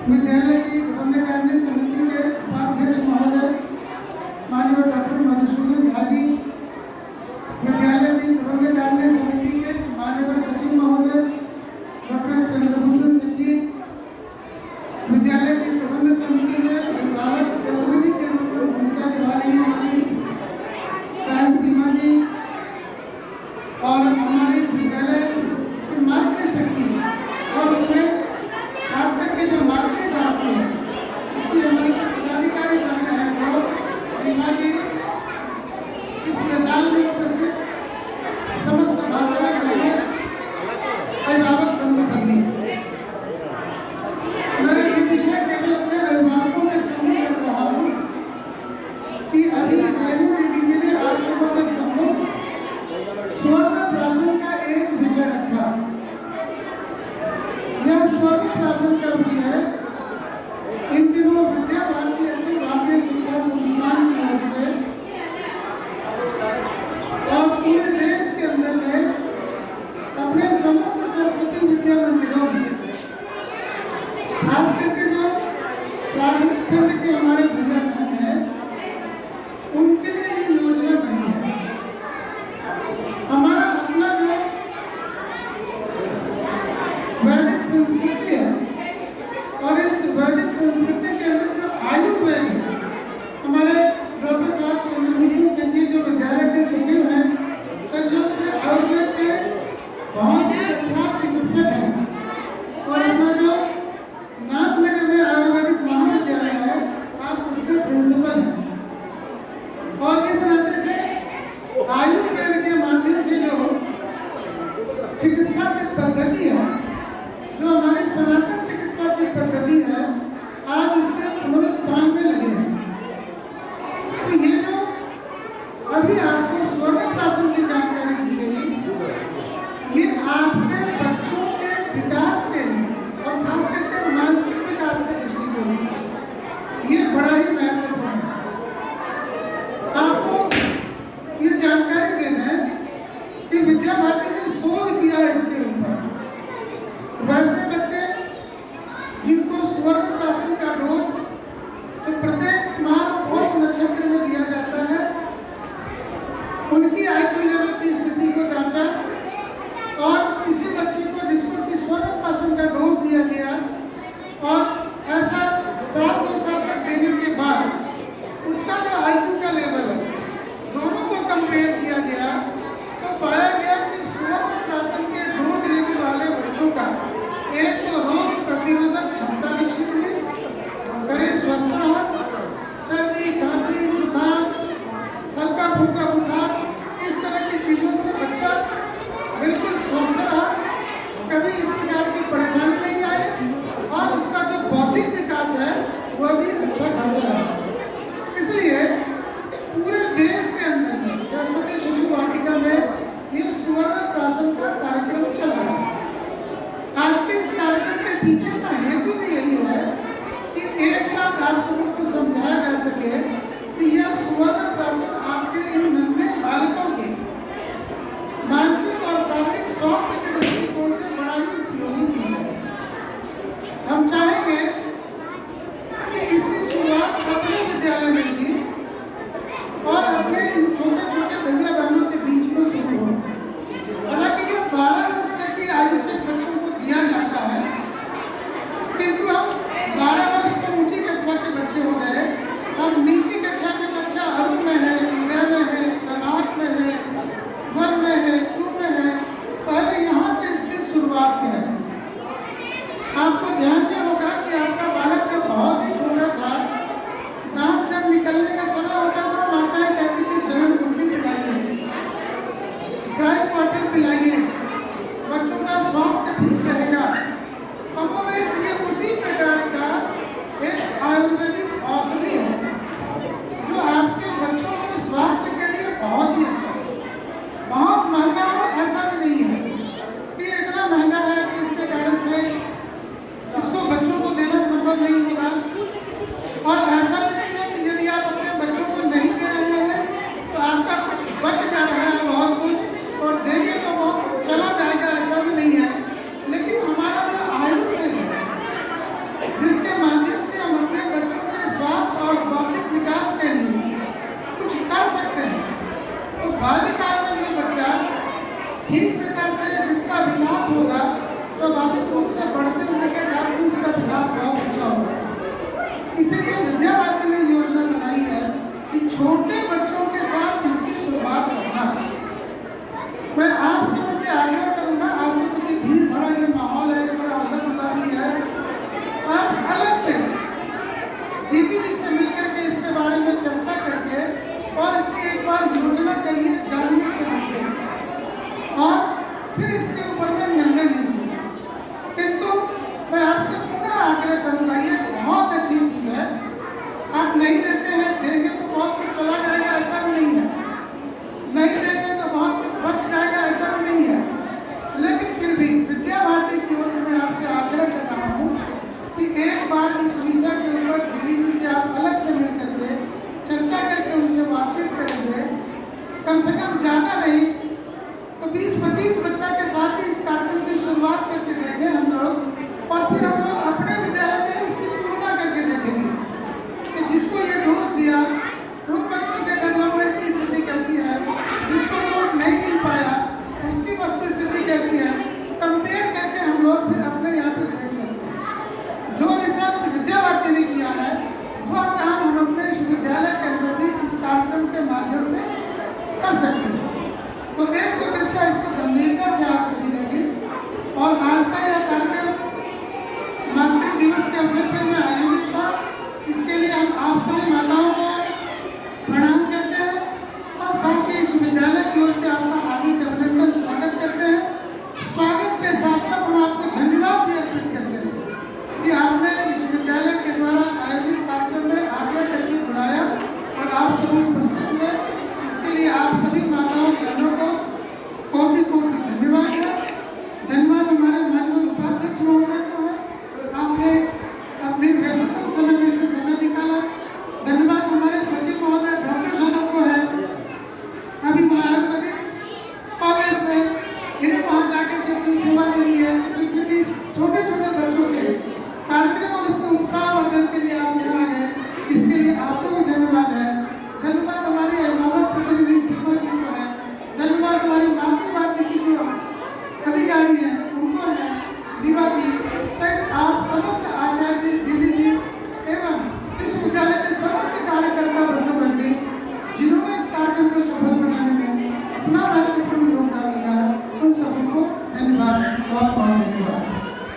विद्यालय की प्रबंध कार्य समिति के उपाध्यक्ष महोदय माननीय डॉक्टर मधुसूदन झा जी, विद्यालय की प्रबंध कार्य समिति के माननीय सचिव महोदय डॉक्टर चंद्रभूषण सिंह जी, विद्यालय की प्रबंध समिति में अभिभावक प्रतिनिधि के रूप में भूमिका निभा रही हमारी बहन सीमा जी और हमारे विद्यालय की मातृशक्ति और उसमें खास करके जो मातृ प्राप्ति है उसकी हमारी पदाधिकारी है वो सीमा जी, इस मिसाल में उपस्थित समस्त भावनाएं अभिभावक बंधु करनी। मैं ये विषय केवल अपने अभिभावकों के सामने रख रहा हूँ कि अभी जयमू दीदी जी ने आप सबों के सम्मुख स्वर्ण प्राशन का एक विषय रखा। यह स्वर्ण प्राशन का विषय इन दिनों विद्या भारती अखिल भारतीय शिक्षा संस्थान की ओर से और पूरे देश के अंदर में अपने समस्त सरस्वती विद्या मंदिरों में खास करके जो प्राथमिक खंड के हमारे विद्यार्थी हैं उनके लिए ये योजना बनी है। हमारा अपना जो वैदिक संस्कृति है और इस वैदिक संस्कृति के अंदर जो आयुर्वेद है, हमारे डॉक्टर साहब चंद्रभूषण सिंह जी जो विद्यालय के सचिव हैं, संयोग से आयुर्वेद के बहुत ही प्रख्यात चिकित्सक हैं और अपना जो नाथनगर में आयुर्वेदिक महाविद्यालय है आप उसके प्रिंसिपल हैं और इस नाते से आयुर्वेद के माध्यम से जो चिकित्सा की पद्धति है, जो हमारी सनातन चिकित्सा की पद्धति है, आज उसके पुनरुत्थान में लगे हैं। तो ये जो अभी आपको स्वर्ण प्राशन की जानकारी दी गई, ये आपके बच्चों के विकास के लिए और खास करके मानसिक विकास के दृष्टिकोण से ये बड़ा ही महत्वपूर्ण है। आपको ये जानकारी देना है कि विद्या भारती ने शोध किया है इसके ऊपर। वैसे बच्चे जिनको स्वर्ण प्राशन का डोज तो प्रत्येक माह पौष नक्षत्र में दिया जाता है, उनकी आईक्यू लेवल की स्थिति को जांचा और किसी बच्चे को जिसको कि स्वर्ण प्राशन का डोज दिया गया और ऐसा 7-2 साल तक देने के बाद उसका जो आईक्यू का लेवल है दोनों को कंपेयर किया गया तो पाया गया कि स्वर्ण प्राशन के डोज लेने वाले बच्चों का एक तो रोग प्रतिरोधक क्षमता विकसित हुई, शरीर स्वस्थ रहा, सर्दी खांसी जुकाम हल्का फुल्का बुखार इस तरह की चीजों से बच्चा बिल्कुल स्वस्थ रहा, कभी इस प्रकार की परेशानी नहीं आई और उसका जो बौद्धिक विकास है वह भी अच्छा खासा रहा। इसलिए पूरे देश के अंदर में सरस्वती शिशु वाटिका में ये स्वर्ण प्राशन का कार्यक्रम चल रहा है। आज के इस कार्यक्रम के पीछे का हेतु भी यही है कि एक साथ आप सबको समझाया जा सके कि यह स्वर्ण प्राशन आपके इन नन्हे बालकों के मानसिक और शारीरिक स्वास्थ्य के दृष्टिकोण से बड़ा ही उपयोगी चीज है। हम चाहेंगे कि इसकी शुरुआत अपने विद्यालय में की और अपने इन छोटे छोटे भैया बहनों के बीच में शुरू हो। हालांकि ये 12 वर्ष तक की आयु तक बच्चों को दिया जाता है, किंतु हम 12 वर्ष तो ऊंची कक्षा के बच्चे हो गए, अब नीची कक्षा के बच्चा अरुण में है, उदय में है, दमाग में है, वन में है, 2 में है, पहले यहाँ से इसकी शुरुआत करें। आपको ध्यान में होगा कि आपका बालक जब बहुत ही छोटा था, दांत जब निकलने का समय होता तो माताएं कहती थी जन्म कुंडली पिलाइए, ड्राई वाटर पिलाइए, बच्चों का स्वास्थ्य ठीक रहेगा। कमोबेश ये उसी प्रकार का एक आयुर्वेदिक औषधि है जो आपके बच्चों के स्वास्थ्य के लिए बहुत ही अच्छा है। बहुत महंगा हो ऐसा भी नहीं है कि इतना महंगा है कि इसके कारण से इसको आग्रह करूँगा, ये बहुत अच्छी चीज़ है। आप नहीं देते हैं, देंगे तो बहुत कुछ चला जाएगा ऐसा भी नहीं है, नहीं देंगे तो बहुत कुछ बच जाएगा ऐसा भी नहीं है। लेकिन फिर भी विद्या भारती की ओर से मैं आपसे आग्रह कर रहा हूँ कि एक बार इस विषय के ऊपर दीदी जी से आप अलग से मिल करके चर्चा करके उनसे बातचीत करेंगे। कम से कम ज़्यादा नहीं तो 20-25 बच्चा के साथ ही इस कार्यक्रम की शुरुआत करके देखें हम लोग, और फिर हम लोग अपने विद्यालय में इसकी तुलना करके देखेंगे कि जिसको ये डोज दिया उन बच्चों के डेवलपमेंट की स्थिति कैसी है, जिसको डोज नहीं मिल पाया उसकी वस्तु स्थिति कैसी है, कंपेयर करके हम लोग फिर अपने यहाँ पे देख सकते हैं। जो रिसर्च विद्या भारती ने किया है वह काम हम अपने इस विद्यालय के अंदर भी इस कार्यक्रम के माध्यम से कर सकते हैं। तो एक तो कृपया इसको गंभीरता से आप सभी लेंगे, और आज का यह कार्यक्रम मातृ दिवस के अवसर पर मैं आयोजित था, इसके लिए हम आप सभी